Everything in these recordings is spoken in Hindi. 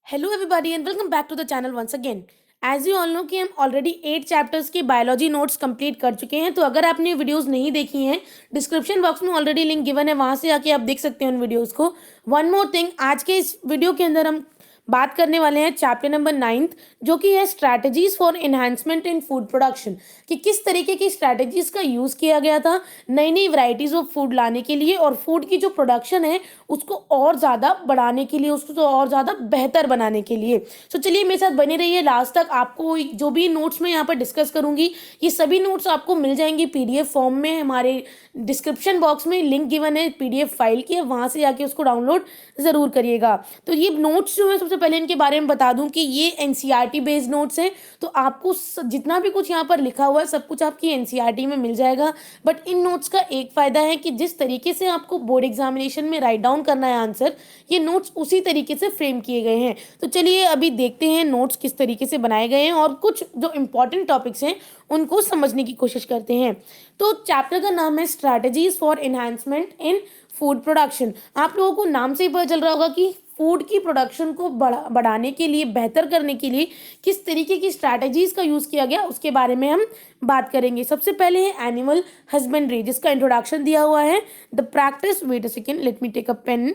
Hello everybody and welcome back to the channel once again. As you all know कि हम ऑलरेडी 8 चैप्टर्स के बायोलॉजी नोट्स कंप्लीट कर चुके हैं। तो अगर आपने वीडियोस नहीं देखी हैं, डिस्क्रिप्शन बॉक्स में ऑलरेडी लिंक गिवन है, वहाँ से आके आप देख सकते हैं उन वीडियोस को। वन मोर थिंग, आज के इस वीडियो के अंदर हम बात करने वाले हैं चैप्टर नंबर 9, जो कि है strategies for enhancement in food production, कि किस तरीके की स्ट्रैटेजीज का यूज़ किया गया था नई नई वैरायटीज ऑफ फूड लाने के लिए और फूड की जो प्रोडक्शन है उसको और ज़्यादा बढ़ाने के लिए, उसको तो और ज़्यादा बेहतर बनाने के लिए। सो चलिए मेरे साथ बने रहिए लास्ट तक। आपको जो भी नोट्स मैं यहाँ पर डिस्कस करूँगी, ये सभी नोट्स आपको मिल जाएंगी पीडीएफ फॉर्म में। हमारे डिस्क्रिप्शन बॉक्स में लिंक गिवन है पीडीएफ फाइल की, वहाँ से जाके उसको डाउनलोड ज़रूर करिएगा। तो ये नोट्स जो है, सबसे पहले इनके बारे में बता दूं कि ये एनसीईआरटी बेस्ड नोट्स हैं। तो आपको जितना भी कुछ यहाँ पर लिखा हुआ है सब कुछ आपकी एनसीईआरटी में मिल जाएगा। बट इन नोट्स का एक फ़ायदा है कि जिस तरीके से आपको बोर्ड एग्जामिनेशन में राइट डाउन करना है आंसर, ये नोट्स उसी तरीके से फ्रेम किए गए हैं। तो चलिए अभी देखते हैं नोट्स किस तरीके से बनाए गए हैं और कुछ जो इंपॉर्टेंट टॉपिक्स हैं उनको समझने की कोशिश करते हैं। तो चैप्टर का नाम है strategies for enhancement in food production. आप लोगों को नाम से ही पता चल रहा होगा कि फूड की प्रोडक्शन को बढ़ाने के लिए, बेहतर करने के लिए किस तरीके की स्ट्रैटेजीज का यूज़ किया गया उसके बारे में हम बात करेंगे। सबसे पहले है एनिमल हस्बेंड्री, जिसका इंट्रोडक्शन दिया हुआ है। The practice, wait a second, let me take a pen.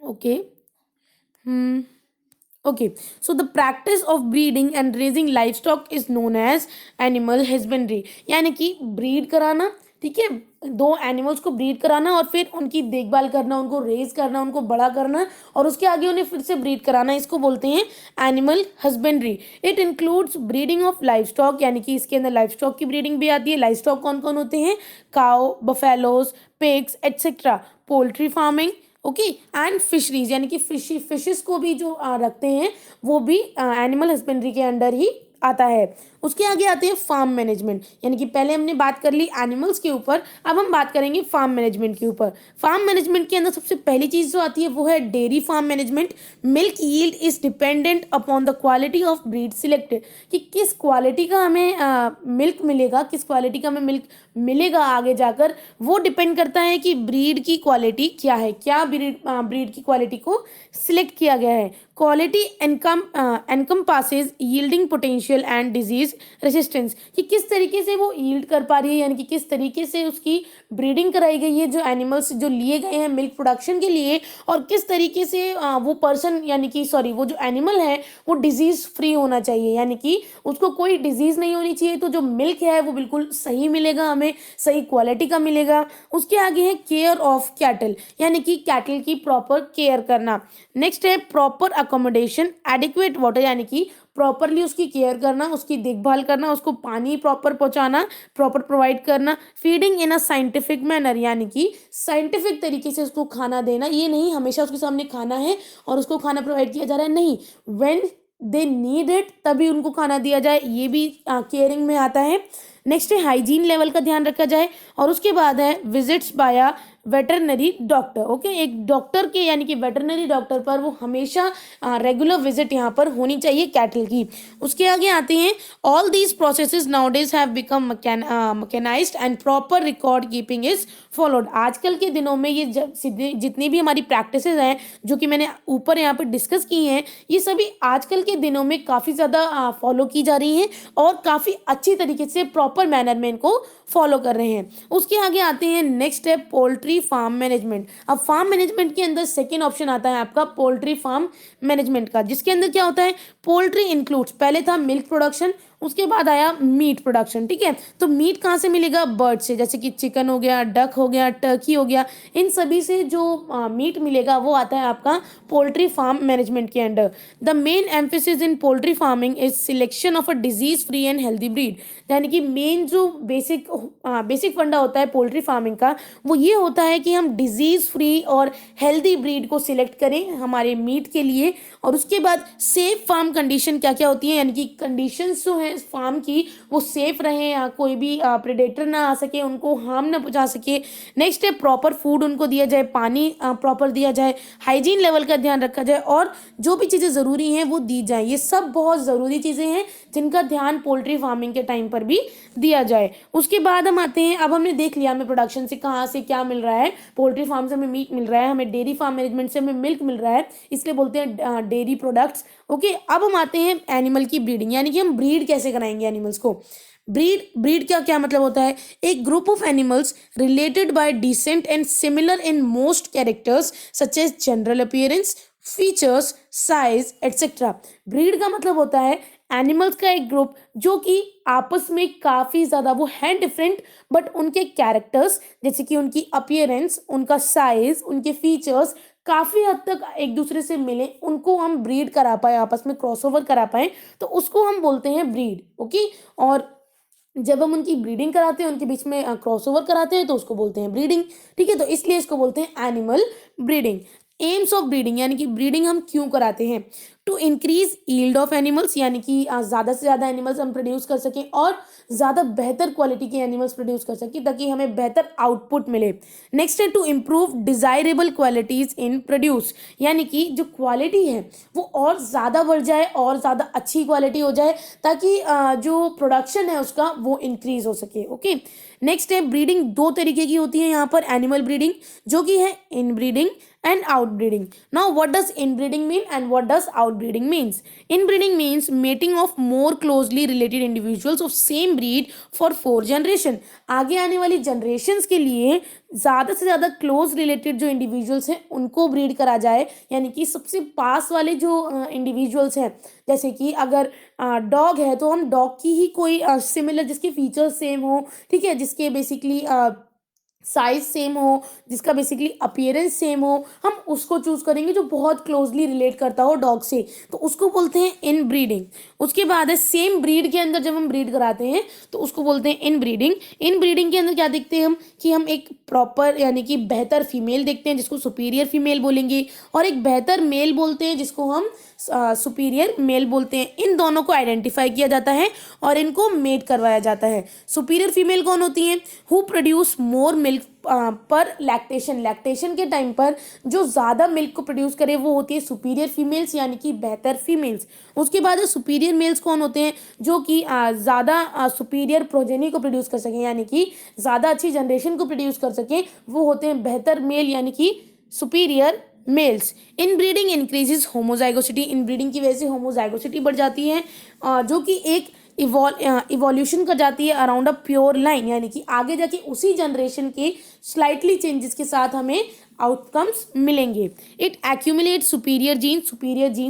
Okay, okay, so the practice of breeding and raising livestock is known as animal husbandry, यानी कि ब्रीड कराना, ठीक है, दो एनिमल्स को ब्रीड कराना और फिर उनकी देखभाल करना, उनको रेज करना, उनको बड़ा करना और उसके आगे उन्हें फिर से ब्रीड कराना, इसको बोलते हैं animal husbandry. It includes breeding of live stock, यानी कि इसके अंदर लाइव स्टॉक की ब्रीडिंग भी आती है। लाइव स्टॉक कौन कौन होते हैं? Cow, buffaloes, pigs etcetera. Poultry farming, okay, and fisheries, यानी कि फिशेस को भी जो रखते हैं वो भी एनिमल हस्बेंड्री के अंडर ही आता है। उसके आगे आते हैं फार्म मैनेजमेंट, यानी कि पहले हमने बात कर ली एनिमल्स के ऊपर, अब हम बात करेंगे फार्म मैनेजमेंट के ऊपर। फार्म मैनेजमेंट के अंदर सबसे पहली चीज़ जो आती है वो है dairy farm management. Milk yield is dependent upon the quality of breed selected, कि किस क्वालिटी का हमें मिल्क मिलेगा, किस क्वालिटी का हमें मिल्क मिलेगा आगे जाकर, वो डिपेंड करता है कि ब्रीड की क्वालिटी क्या है, क्या ब्रीड की क्वालिटी को सिलेक्ट किया गया है। Quality encompasses yielding potential and disease resistance, कि किस तरीके से वो यील्ड कर पा रही है, यानी कि किस तरीके से उसकी ब्रीडिंग कराई गई है, जो एनिमल्स जो लिए गए हैं मिल्क प्रोडक्शन के लिए, और किस तरीके से वो पर्सन, यानी कि सॉरी, वो जो एनिमल है वो डिजीज फ्री होना चाहिए, यानी कि उसको कोई डिजीज नहीं होनी चाहिए। तो जो मिल्क है वो बिल्कुल सही मिलेगा, हमें सही क्वालिटी का मिलेगा। उसके आगे है केयर ऑफ कैटल, यानी कि कैटल की प्रॉपर केयर करना। नेक्स्ट है प्रॉपर अकोमोडेशन, एडिक्वेट वाटर, यानी कि प्रॉपरली उसकी केयर करना, उसकी देखभाल करना, उसको पानी प्रॉपर पहुंचाना, प्रॉपर प्रोवाइड करना। Feeding in a scientific manner, यानी कि साइंटिफिक तरीके से उसको खाना देना, ये नहीं हमेशा उसके सामने खाना है और उसको खाना प्रोवाइड किया जा रहा है, नहीं, व्हेन दे नीड इट तभी उनको खाना दिया जाए, ये भी केयरिंग में आता है। नेक्स्ट है हाइजीन लेवल का ध्यान रखा जाए। और उसके बाद है visits by veterinary doctor, okay, एक डॉक्टर के, यानी कि वेटरनरी डॉक्टर पर वो हमेशा रेगुलर विजिट यहाँ पर होनी चाहिए कैटल की। उसके आगे आते हैं all these processes nowadays have become mechanised and proper record keeping is followed. आजकल के दिनों में ये जितनी भी हमारी प्रैक्टिसेस हैं जो कि मैंने ऊपर यहाँ पर डिस्कस की हैं, ये सभी आजकल के दिनों में काफ़ी ज़्यादा फॉलो की जा रही हैं और काफ़ी अच्छी तरीके से प्रॉपर मैनर में इनको फॉलो कर रहे हैं। उसके आगे आते हैं नेक्स्ट है पोल्ट्री फार्म मैनेजमेंट। अब फार्म मैनेजमेंट के अंदर सेकेंड ऑप्शन आता है आपका पोल्ट्री फार्म मैनेजमेंट का, जिसके अंदर क्या होता है? पोल्ट्री इंक्लूड्स, पहले था मिल्क प्रोडक्शन, उसके बाद आया मीट प्रोडक्शन, ठीक है। तो मीट कहाँ से मिलेगा? बर्ड से, जैसे कि चिकन हो गया, डक हो गया, टर्की हो गया, इन सभी से जो मीट मिलेगा वो आता है आपका पोल्ट्री फार्म मैनेजमेंट के under. The main emphasis in poultry farming is selection of a disease free and healthy breed, यानी कि मेन जो बेसिक फंडा होता है पोल्ट्री फार्मिंग का वो ये होता है कि हम डिजीज फ्री और हेल्दी ब्रीड को सिलेक्ट करें हमारे मीट के लिए। और उसके बाद सेफ फार्म कंडीशन क्या क्या होती है, यानी कि कंडीशंस जो है है इस फार्म की वो सेफ रहे, कोई भी प्रेडेटर ना आ सके, उनको हार्म ना पहुंचा सके। नेक्स्ट है प्रॉपर फूड उनको दिया जाए, पानी प्रॉपर दिया जाए, हाइजीन लेवल का ध्यान रखा जाए और जो भी चीज़ें ज़रूरी हैं वो दी जाए। ये सब बहुत ज़रूरी चीज़ें हैं जिनका ध्यान पोल्ट्री फार्मिंग के टाइम पर भी दिया जाए। उसके बाद हम आते हैं, अब हमने देख लिया हमें प्रोडक्शन से कहाँ से क्या मिल रहा है, पोल्ट्री फार्म से हमें मीट मिल रहा है, हमें डेयरी फार्म मैनेजमेंट से हमें मिल्क मिल रहा है, इसलिए बोलते हैं डेयरी प्रोडक्ट्स। ओके, अब हम आते हैं एनिमल की ब्रीडिंग, यानी कि हम ब्रीड कैसे कराएंगे एनिमल्स को। ब्रीड का क्या मतलब होता है, एक group of animals related by descent and similar in most characters such as general appearance, features, size etcetera. Breed का मतलब होता है एनिमल्स का एक ग्रुप जो कि आपस में काफ़ी ज़्यादा वो हैं डिफरेंट, बट उनके कैरेक्टर्स जैसे कि उनकी अपीयरेंस, उनका साइज, उनके फीचर्स काफ़ी हद तक एक दूसरे से मिले, उनको हम ब्रीड करा पाए, आपस में क्रॉसओवर करा पाए, तो उसको हम बोलते हैं ब्रीड। ओके, और जब हम उनकी ब्रीडिंग कराते हैं, उनके बीच में क्रॉसओवर कराते हैं, तो उसको बोलते हैं ब्रीडिंग। ठीक है, तो इसलिए इसको बोलते हैं animal breeding. Aims of breeding, यानी कि ब्रीडिंग हम क्यों कराते हैं, to increase yield of animals, यानी कि ज़्यादा से ज़्यादा एनिमल्स हम प्रोड्यूस कर सकें और ज़्यादा बेहतर क्वालिटी के एनिमल्स प्रोड्यूस कर सकें ताकि हमें बेहतर आउटपुट मिले। नेक्स्ट है to improve desirable qualities in produce, यानी कि जो क्वालिटी है वो और ज़्यादा बढ़ जाए और ज़्यादा अच्छी क्वालिटी हो जाए ताकि जो प्रोडक्शन है उसका वो इंक्रीज हो सके। ओके, नेक्स्ट है ब्रीडिंग दो तरीके की होती है यहाँ पर, एनिमल ब्रीडिंग जो कि है इन breeding and outbreeding. Now what does inbreeding mean and what does outbreeding means? Inbreeding means mating of more closely related individuals of same breed for 4 generation. आगे आने वाली generations के लिए ज़्यादा से ज़्यादा क्लोज रिलेटेड जो इंडिविजुअल्स हैं उनको ब्रीड करा जाए, यानी कि सबसे पास वाले जो इंडिविजुअल्स हैं, जैसे कि अगर डॉग है तो हम डॉग की ही कोई सिमिलर जिसके फीचर्स सेम हो, ठीक है, जिसके बेसिकली साइज सेम हो, जिसका बेसिकली अपीयरेंस सेम हो, हम उसको चूज करेंगे जो बहुत क्लोजली रिलेट करता हो डॉग से, तो उसको बोलते हैं इन ब्रीडिंग। उसके बाद है सेम ब्रीड के अंदर जब हम ब्रीड कराते हैं तो उसको बोलते हैं इन ब्रीडिंग। इन ब्रीडिंग के अंदर क्या देखते हैं हम कि हम एक प्रॉपर यानी कि बेहतर फीमेल देखते हैं जिसको सुपीरियर फीमेल बोलेंगे, और एक बेहतर मेल बोलते हैं जिसको हम सुपीरियर मेल बोलते हैं। इन दोनों को आइडेंटिफाई किया जाता है और इनको मेट करवाया जाता है। सुपीरियर फीमेल कौन होती हैं, हु प्रोड्यूस मोर मिल्क पर लैक्टेशन, लैक्टेशन के टाइम पर जो ज़्यादा मिल्क को प्रोड्यूस करे वो होती है सुपीरियर फीमेल्स, यानी कि बेहतर फीमेल्स। उसके बाद सुपीरियर मेल्स कौन होते हैं, जो कि ज़्यादा सुपीरियर प्रोजेनी को प्रोड्यूस कर सकें, यानी कि ज़्यादा अच्छी जनरेशन को प्रोड्यूस कर सकें, वो होते हैं बेहतर मेल, यानी कि superior males. Inbreeding increases homozygosity, inbreeding की वजह से होमोजाइगोसिटी बढ़ जाती है, जो कि एक इवोल्यूशन कर जाती है अराउंड अ प्योर लाइन, यानी कि आगे जाके उसी जनरेशन के स्लाइटली चेंजेस के साथ हमें आउटकम्स मिलेंगे। इट एक्यूमुलेट सुपीरियर जीन्स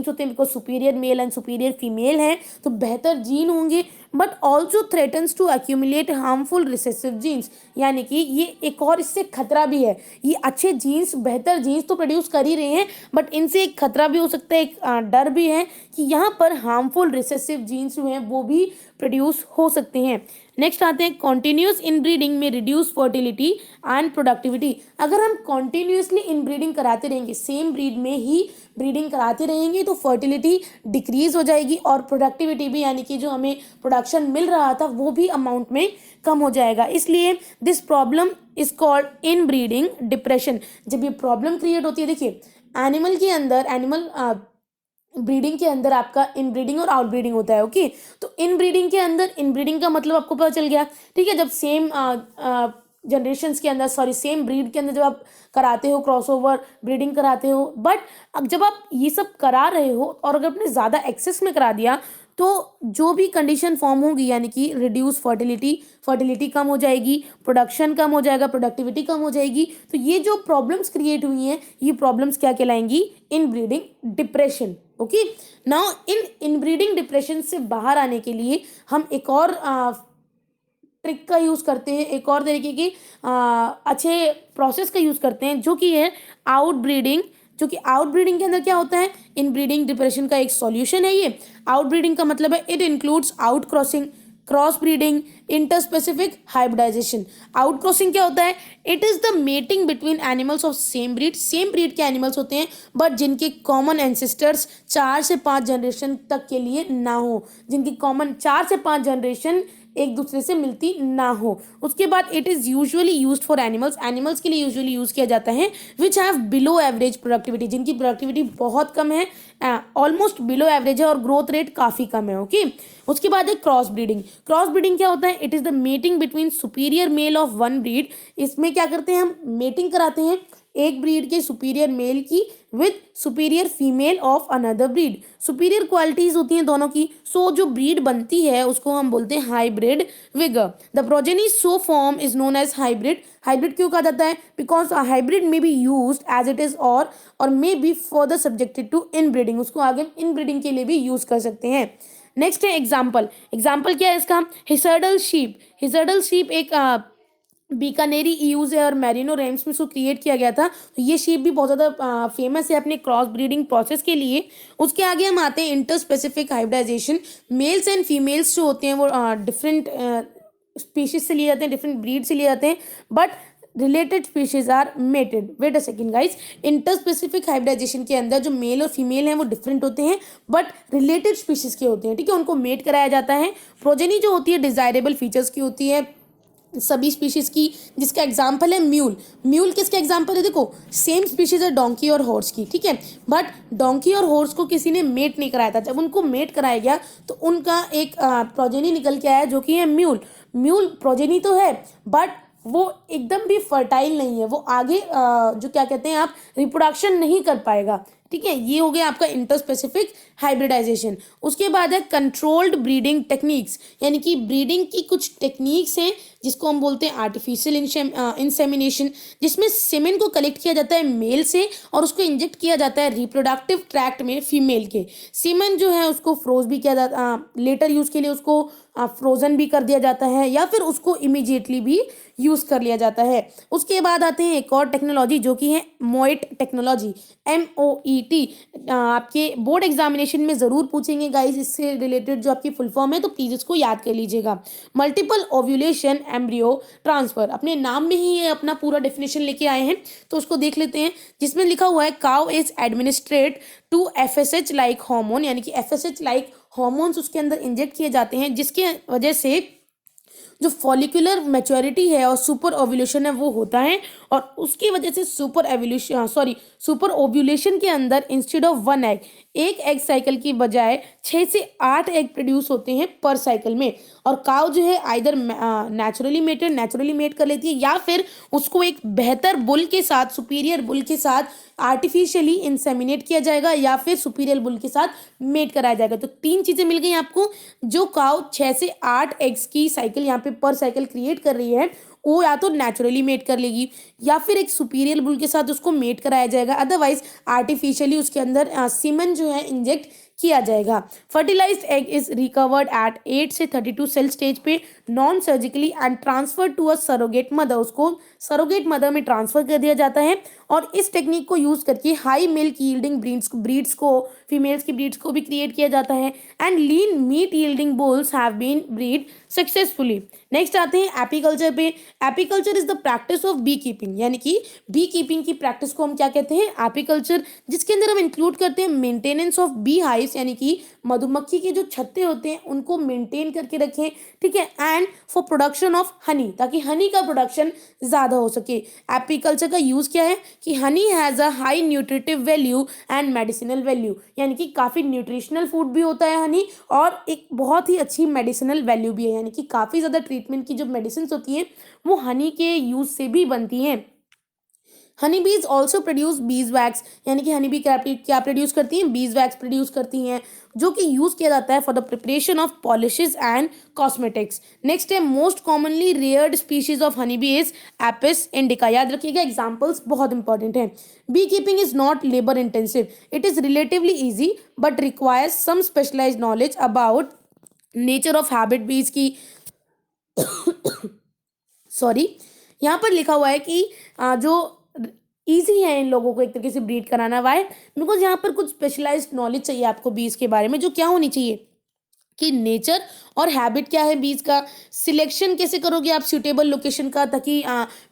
होते हैं because superior male and superior female हैं तो बेहतर जीन होंगे, but also threatens to accumulate harmful recessive genes, यानी कि ये एक और इससे खतरा भी है। ये अच्छे जीन्स, बेहतर जीन्स तो प्रोड्यूस कर ही रहे हैं, बट इनसे एक खतरा भी हो सकता है, एक डर भी है कि यहाँ पर हार्मफुल रिसेसिव जीन्स जो हैं वो भी प्रोड्यूस हो सकते हैं। नेक्स्ट आते हैं कॉन्टिन्यूस इनब्रीडिंग में रिड्यूस फर्टिलिटी एंड प्रोडक्टिविटी। अगर हम कॉन्टिन्यूसली इनब्रीडिंग कराते रहेंगे, सेम ब्रीड में ही ब्रीडिंग कराते रहेंगे तो फर्टिलिटी डिक्रीज हो जाएगी और प्रोडक्टिविटी भी, यानी कि जो हमें प्रोडक्शन मिल रहा था वो भी अमाउंट में कम हो जाएगा। इसलिए this problem is called inbreeding depression. जब ये प्रॉब्लम क्रिएट होती है, देखिए एनिमल के अंदर ब्रीडिंग के अंदर आपका इनब्रीडिंग और आउटब्रीडिंग होता है। ओके, तो इनब्रीडिंग के अंदर, इनब्रीडिंग का मतलब आपको पता चल गया, ठीक है, जब सेम जनरेशन्स के अंदर, सॉरी सेम ब्रीड के अंदर जब आप कराते हो क्रॉसओवर ब्रीडिंग कराते हो, बट अब जब आप ये सब करा रहे हो और अगर आपने ज़्यादा एक्सेस में करा दिया तो जो भी कंडीशन फॉर्म होगी, यानी कि रिड्यूस फर्टिलिटी कम हो जाएगी, प्रोडक्शन कम हो जाएगा, प्रोडक्टिविटी कम हो जाएगी, तो ये जो प्रॉब्लम्स क्रिएट हुई हैं ये प्रॉब्लम्स क्या कहलाएंगी, inbreeding depression. Okay, now inbreeding depression से बाहर आने के लिए हम एक और ट्रिक का यूज़ करते हैं, एक और तरीके की अच्छे प्रोसेस का यूज़ करते हैं जो कि है आउटब्रीडिंग। जो कि आउटब्रीडिंग के अंदर क्या होता है, इनब्रीडिंग डिप्रेशन का एक सॉल्यूशन है ये। आउटब्रीडिंग का मतलब है it includes outcrossing, cross breeding, interspecific hybridisation. Outcrossing क्या होता है? It is the mating between animals of same breed के एनिमल्स होते हैं बट जिनके कॉमन एंसेस्टर्स 4 से 5 जनरेशन तक के लिए ना हो, जिनकी कॉमन 4 से 5 जनरेशन एक दूसरे से मिलती ना हो। उसके बाद it is usually used for animals के लिए यूजुअली यूज़ किया जाता है which have below average productivity, जिनकी प्रोडक्टिविटी बहुत कम है, ऑलमोस्ट बिलो एवरेज है और ग्रोथ रेट काफ़ी कम है। ओके, उसके बाद है क्रॉस ब्रीडिंग। क्रॉस ब्रीडिंग क्या होता है? It is the mating between superior male of one breed. इसमें क्या करते हैं हम? मेटिंग कराते हैं एक ब्रीड के सुपीरियर मेल की with superior female of another breed. Superior qualities होती हैं दोनों की, सो जो ब्रीड बनती है उसको हम बोलते हैं hybrid vigour. The progeny so form is known as hybrid. Hybrid क्यों कहा जाता है? बिकॉज हाइब्रिड में be use as it is or may be further subjected to inbreeding. उसको आगे इन ब्रीडिंग के लिए भी यूज कर सकते हैं। नेक्स्ट है एग्जाम्पल। एग्जाम्पल क्या है इसका? हिसर्डल शीप। हिसर्डल शीप एक बीकानेरी ईयूज है और मैरिनो रेम्स में इसको क्रिएट किया गया था। तो ये शीप भी बहुत ज़्यादा फेमस है अपने क्रॉस ब्रीडिंग प्रोसेस के लिए। उसके आगे हम आते हैं interspecific hybridisation. Males and females जो होते हैं वो डिफरेंट स्पीशीज से लिए जाते हैं, डिफरेंट ब्रीड से लिए जाते हैं but related species are mated. Wait a second guys, interspecific hybridisation के अंदर जो मेल और फीमेल हैं वो डिफरेंट होते हैं बट रिलेटेड स्पीशीज के होते हैं, ठीक है, उनको मेट कराया जाता है। प्रोजेनी जो होती है डिजायरेबल फीचर्स की होती है सभी स्पीशीज की, जिसका एग्जाम्पल है म्यूल। म्यूल किसका एग्जाम्पल है? देखो सेम स्पीशीज है डोंकी और हॉर्स की, ठीक है, बट डोंकी और हॉर्स को किसी ने मेट नहीं कराया था। जब उनको मेट कराया गया तो उनका एक प्रोजेनी निकल के आया जो कि है म्यूल। म्यूल प्रोजेनी तो है बट वो एकदम भी फर्टाइल नहीं है, वो आगे जो क्या कहते हैं आप रिप्रोडक्शन नहीं कर पाएगा, ठीक है। ये हो गया आपका इंटरस्पेसिफिक हाइब्रिडाइजेशन। उसके बाद है कंट्रोल्ड ब्रीडिंग टेक्निक्स, यानी कि ब्रीडिंग की कुछ टेक्निक्स हैं जिसको हम बोलते हैं आर्टिफिशियल इंसेमिनेशन, जिसमें सेमेन को कलेक्ट किया जाता है मेल से और उसको इंजेक्ट किया जाता है रिप्रोडक्टिव ट्रैक्ट में फीमेल के। सीमेन जो है उसको फ्रोज भी किया जाता, लेटर यूज के लिए उसको फ्रोजन भी कर दिया जाता है या फिर उसको इमीडिएटली भी यूज कर लिया जाता है। उसके बाद आते हैं एक और टेक्नोलॉजी जो कि है मोइट टेक्नोलॉजी, MOET। आपके बोर्ड एग्जामिनेशन में जरूर पूछेंगे गाइस, इससे रिलेटेड जो आपकी फुल फॉर्म है तो प्लीज इसको याद कर लीजिएगा। मल्टीपल ओव्यूलेशन एम्ब्रियो ट्रांसफर, अपने नाम में ही ये अपना पूरा डेफिनेशन लेके आए हैं तो उसको देख लेते हैं, जिसमें लिखा हुआ है cow is administrate to FSH like hormone, यानी कि FSH लाइक हॉर्मोन्स उसके अंदर इंजेक्ट किए जाते हैं जिसके वजह से जो फॉलिकुलर मैच्योरिटी है और सुपर ओव्यूलेशन है वो होता है और उसकी वजह से सुपर ओव्यूलेशन के अंदर इंस्टेड ऑफ 1 एग, एक एग साइकिल की बजाय 6 से 8 एग प्रोड्यूस होते हैं पर साइकिल में। और काउ जो है आइदर नेचुरली मेट कर लेती है या फिर उसको एक बेहतर बुल के साथ, सुपीरियर बुल के साथ आर्टिफिशियली इंसेमिनेट किया जाएगा या फिर सुपीरियर बुल के साथ मेट कराया जाएगा। तो 3 चीजें मिल गई आपको। जो काउ 6 से 8 एग्स की साइकिल यहाँ पे पर साइकिल क्रिएट कर रही है वो या तो नेचुरली मेट कर लेगी या फिर एक सुपीरियर बुल के साथ उसको मेट कराया जाएगा, अदरवाइज आर्टिफिशियली उसके अंदर सीमन जो है इंजेक्ट किया जाएगा। Fertilised egg is recovered at 8 से 32 सेल स्टेज पे non surgically and transfer to a surrogate mother, उसको सरोगेट मदर में ट्रांसफर कर दिया जाता है और इस टेक्निक को यूज करके हाई मिल्क यील्डिंग ब्रीड्स को फीमेल्स की ब्रीड्स को भी क्रिएट किया जाता है and lean meat yielding bulls have been breed successfully. Next आते हैं एपीकल्चर पे। Apiculture is the practice of bee keeping, यानी कि बी कीपिंग की प्रैक्टिस को हम क्या कहते हैं? एपीकल्चर, जिसके अंदर हम इंक्लूड करते हैं मेंटेनेंस ऑफ बी हाइव्स, यानी कि मधुमक्खी के जो छत्ते होते हैं उनको मेंटेन करके रखें, ठीक है, and for production of honey, ताकि हनी का प्रोडक्शन ज़्यादा हो सके। एपीकल्चर का यूज़ क्या है कि Honey has a high nutritive value and medicinal value, यानी कि काफ़ी न्यूट्रिशनल फूड भी होता है हनी और एक बहुत ही अच्छी मेडिसिनल वैल्यू भी है, यानी कि काफ़ी ज़्यादा ट्रीटमेंट की जो मेडिसिन होती हैं वो हनी के यूज़ से भी बनती हैं। हनी बीज ऑल्सो प्रोड्यूस बीज वैक्स, यानी कि हनी बी क्या प्रोड्यूस करती हैं? बीज वैक्स प्रोड्यूस करती हैं जो कि यूज किया जाता है for the preparation of polishes and cosmetics. Next है most commonly reared species of honey bee is एपिस इंडिका। याद रखिएगा, एग्जाम्पल्स बहुत इंपॉर्टेंट हैं। Beekeeping is not labour intensive, it is relatively easy but requires some specialised knowledge about nature of habit bees की सॉरी, यहाँ पर लिखा हुआ है कि जो ईजी है इन लोगों को एक तरीके से ब्रीड कराना। वाई? बिकॉज यहाँ पर कुछ स्पेशलाइज्ड नॉलेज चाहिए आपको बीज के बारे में, जो क्या होनी चाहिए? कि नेचर और हैबिट क्या है बीज का, सिलेक्शन कैसे करोगे आप सूटेबल लोकेशन का, ताकि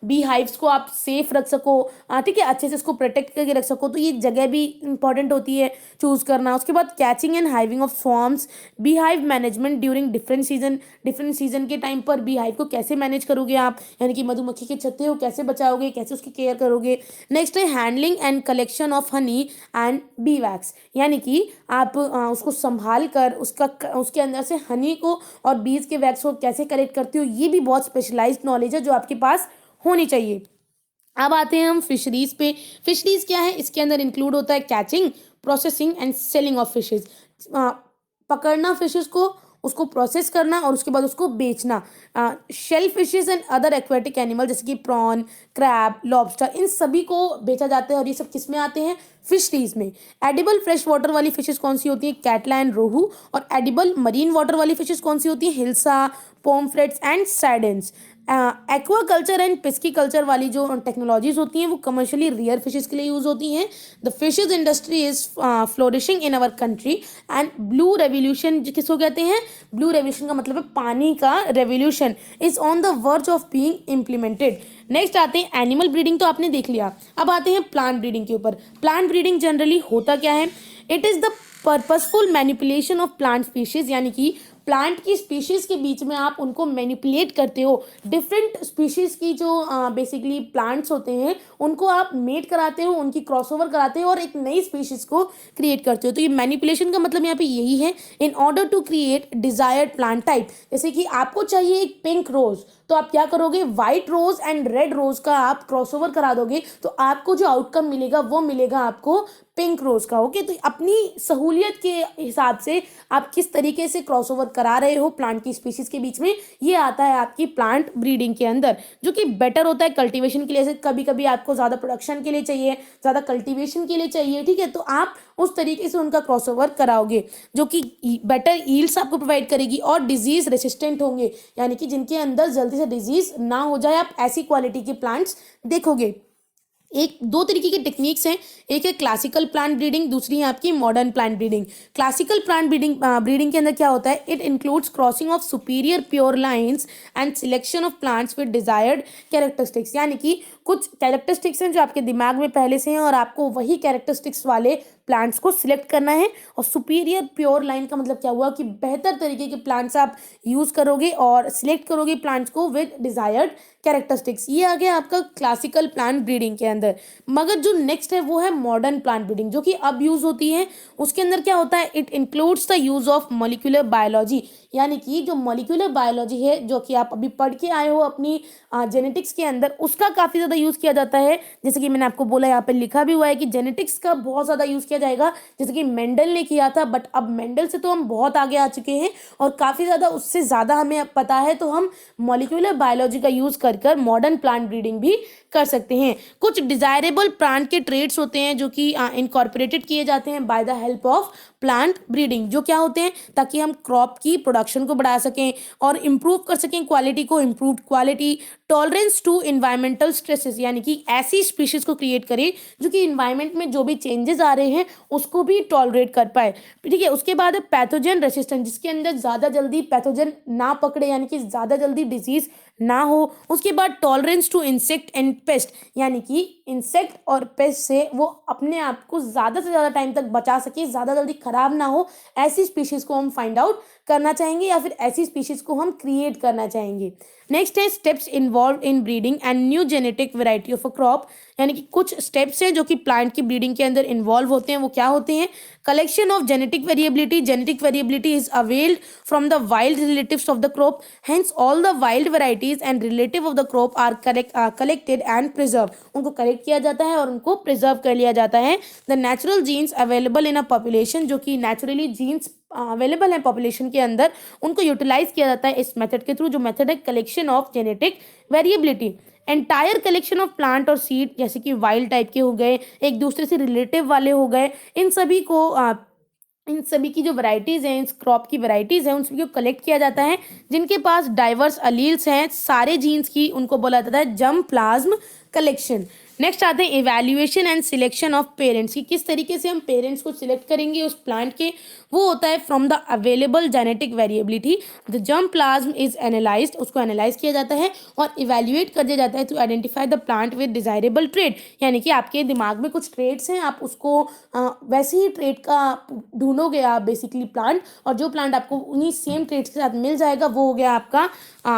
बी हाइव्स को आप सेफ रख सको, ठीक है, अच्छे से इसको प्रोटेक्ट करके रख सको, तो ये जगह भी इंपॉर्टेंट होती है चूज करना। उसके बाद catching and hiving of swarms, beehive management during different season के टाइम पर बी हाइव को कैसे मैनेज करोगे आप, यानी कि मधुमक्खी के छत्ते हो कैसे बचाओगे, कैसे उसकी केयर करोगे। नेक्स्ट है handling and collection of honey and B wax, यानी कि आप उसको संभाल कर उसके अंदर से हनी को और बीज के वैक्स को कैसे कलेक्ट करते हो, ये भी बहुत स्पेशलाइज्ड नॉलेज है जो आपके पास होनी चाहिए। अब आते हैं हम फिशरीज पे। फिशरीज क्या है, इसके अंदर इंक्लूड होता है catching, processing and selling of fishes, पकड़ना फिशेज को, उसको प्रोसेस करना और उसके बाद उसको बेचना। Shell fishes and other aquatic animal जैसे कि प्रॉन, क्रैब, लॉबस्टर, इन सभी को बेचा जाता है और ये सब किस में आते हैं, फिशरीज में। एडिबल फ्रेश वाटर वाली फिशेज कौन सी होती है, कैटला एंड रोहू। और एडिबल मरीन वाटर वाली फिशेज कौन सी होती है, hilsa, pomfrets and sardines. Aquaculture and pisciculture वाली जो टेक्नोलॉजीज होती हैं वो कमर्शियली रियर फिशेज के लिए यूज होती हैं। The fishes industry is flourishing in our country and blue revolution किसको कहते हैं, ब्लू रेवोल्यूशन का मतलब है पानी का revolution, is on the verge of being implemented. Next आते हैं एनिमल ब्रीडिंग, तो आपने देख लिया। अब आते हैं प्लांट ब्रीडिंग के ऊपर। प्लांट ब्रीडिंग जनरली होता क्या है, it is the purposeful manipulation of plant species, यानी कि प्लांट की स्पीशीज के बीच में आप उनको मैनिपुलेट करते हो। डिफरेंट स्पीशीज की जो बेसिकली प्लांट्स होते हैं उनको आप मेट कराते हो, उनकी क्रॉसओवर कराते हो और एक नई स्पीशीज को क्रिएट करते हो। तो ये मैनिपुलेशन का मतलब यहाँ पे यही है, in order to create desired plant type. जैसे कि आपको चाहिए एक पिंक रोज, तो आप क्या करोगे, white rose and red rose का आप क्रॉसओवर करा दोगे, तो आपको जो आउटकम मिलेगा वो मिलेगा आपको पिंक रोज का। ओके, तो अपनी सहूलियत के हिसाब से आप किस तरीके से क्रॉसओवर करा रहे हो प्लांट की स्पीशीज के बीच में, ये आता है आपकी प्लांट ब्रीडिंग के अंदर, जो कि बेटर होता है कल्टीवेशन के लिए। कभी कभी आपको ज़्यादा प्रोडक्शन के लिए चाहिए, ज़्यादा कल्टीवेशन के लिए चाहिए, ठीक है, तो आप उस तरीके से उनका क्रॉसओवर कराओगे जो कि बेटर ईल्ड्स आपको प्रोवाइड करेगी और डिजीज रेसिस्टेंट होंगे, यानी कि जिनके अंदर जल्दी से डिजीज ना हो जाए, आप ऐसी क्वालिटी के प्लांट्स देखोगे। एक दो तरीके की टेक्निक्स हैं, एक है क्लासिकल प्लांट ब्रीडिंग, दूसरी है आपकी modern plant breeding. Classical plant breeding के अंदर क्या होता है, it includes crossing of superior pure lines and selection of plants with desired characteristics, यानी कि कुछ कैरेक्टरिस्टिक्स हैं जो आपके दिमाग में पहले से हैं और आपको वही कैरेक्टरिस्टिक्स वाले प्लांट्स को सिलेक्ट करना है। और सुपीरियर प्योर लाइन का मतलब क्या हुआ कि बेहतर तरीके के प्लांट्स आप यूज करोगे और सिलेक्ट करोगे प्लांट्स को विद डिजायर्ड कैरेक्टरिस्टिक्स। ये आ गया आपका क्लासिकल प्लांट ब्रीडिंग के अंदर। मगर जो नेक्स्ट है वो है मॉडर्न प्लांट ब्रीडिंग, जो कि अब यूज होती है। उसके अंदर क्या होता है, it includes the use of molecular biology, यानी कि जो मॉलिक्यूलर बायोलॉजी है जो कि आप अभी पढ़ के आए हो अपनी जेनेटिक्स के अंदर, उसका काफ़ी ज़्यादा यूज़ किया जाता है। जैसे कि मैंने आपको बोला, यहाँ पे लिखा भी हुआ है कि जेनेटिक्स का बहुत ज़्यादा यूज़ किया जाएगा, जैसे कि मेंडल ने किया था, बट अब मेंडल से तो हम बहुत आगे आ चुके हैं और काफ़ी ज़्यादा उससे ज़्यादा हमें अब पता है, तो हम मॉलिक्यूलर बायोलॉजी का यूज़ कर कर मॉडर्न प्लांट ब्रीडिंग भी कर सकते हैं। कुछ डिजायरेबल प्लांट के ट्रेड्स होते हैं जो कि इनकॉर्पोरेटेड किए जाते हैं by the help of plant breeding, जो क्या होते हैं, ताकि हम क्रॉप की प्रोडक्शन को बढ़ा सकें और इम्प्रूव कर सकें क्वालिटी को, improved quality, tolerance to environmental stresses, यानी कि ऐसी स्पीशीज को क्रिएट करें जो कि इन्वायरमेंट में जो भी चेंजेस आ रहे हैं उसको भी टॉलरेट कर पाए, ठीक है। उसके बाद है पैथोजन रेसिस्टेंट, जिसके अंदर ज़्यादा जल्दी पैथोजन ना पकड़े, यानी कि ज़्यादा जल्दी डिजीज ना हो। उसके बाद tolerance to insect and pest, यानी कि इंसेक्ट और पेस्ट से वो अपने आप को ज़्यादा से ज़्यादा टाइम तक बचा सके, ज़्यादा जल्दी खराब ना हो, ऐसी स्पीशीज़ को हम फाइंड आउट करना चाहेंगे या फिर ऐसी स्पीशीज़ को हम क्रिएट करना चाहेंगे। नेक्स्ट है steps involve in breeding and new genetic variety of a crop, यानी कि कुछ स्टेप्स हैं जो कि प्लांट की ब्रीडिंग के अंदर इन्वॉल्व होते हैं। वो क्या होते हैं, collection of genetic variability, genetic variability is availed from the wild relatives of the crop, hence all the wild varieties and relative of the crop are collected and preserve, उनको कलेक्ट किया जाता है और उनको प्रिजर्व कर लिया जाता है। The natural genes available in a population, जो कि नेचुरली जीन्स अवेलेबल है पॉपुलेशन के अंदर, उनको यूटिलाइज किया जाता है इस मेथड के थ्रू, जो मेथड है collection of genetic variability. Entire collection of plant और सीड, जैसे कि वाइल्ड टाइप के हो गए, एक दूसरे से रिलेटिव वाले हो गए, इन सभी की जो वैरायटीज़ हैं, इस क्रॉप की वैरायटीज़ हैं, उन सभी को कलेक्ट किया जाता है जिनके पास डाइवर्स अलील्स हैं सारे जीन्स की, उनको बोला जाता है जर्म प्लाज्म कलेक्शन। नेक्स्ट आते हैं evaluation and selection of parents, कि किस तरीके से हम पेरेंट्स को सिलेक्ट करेंगे उस प्लांट के। वो होता है from the available genetic variability the germplasm is analysed, उसको एनालाइज किया जाता है और इवैल्यूएट कर दिया जाता है to identify the plant with desirable trait, यानी कि आपके दिमाग में कुछ ट्रेड्स हैं, आप उसको वैसे ही ट्रेड का ढूंढोगे आप बेसिकली प्लांट, और जो प्लांट आपको उन्हीं सेम ट्रेड्स के साथ मिल जाएगा वो हो गया आपका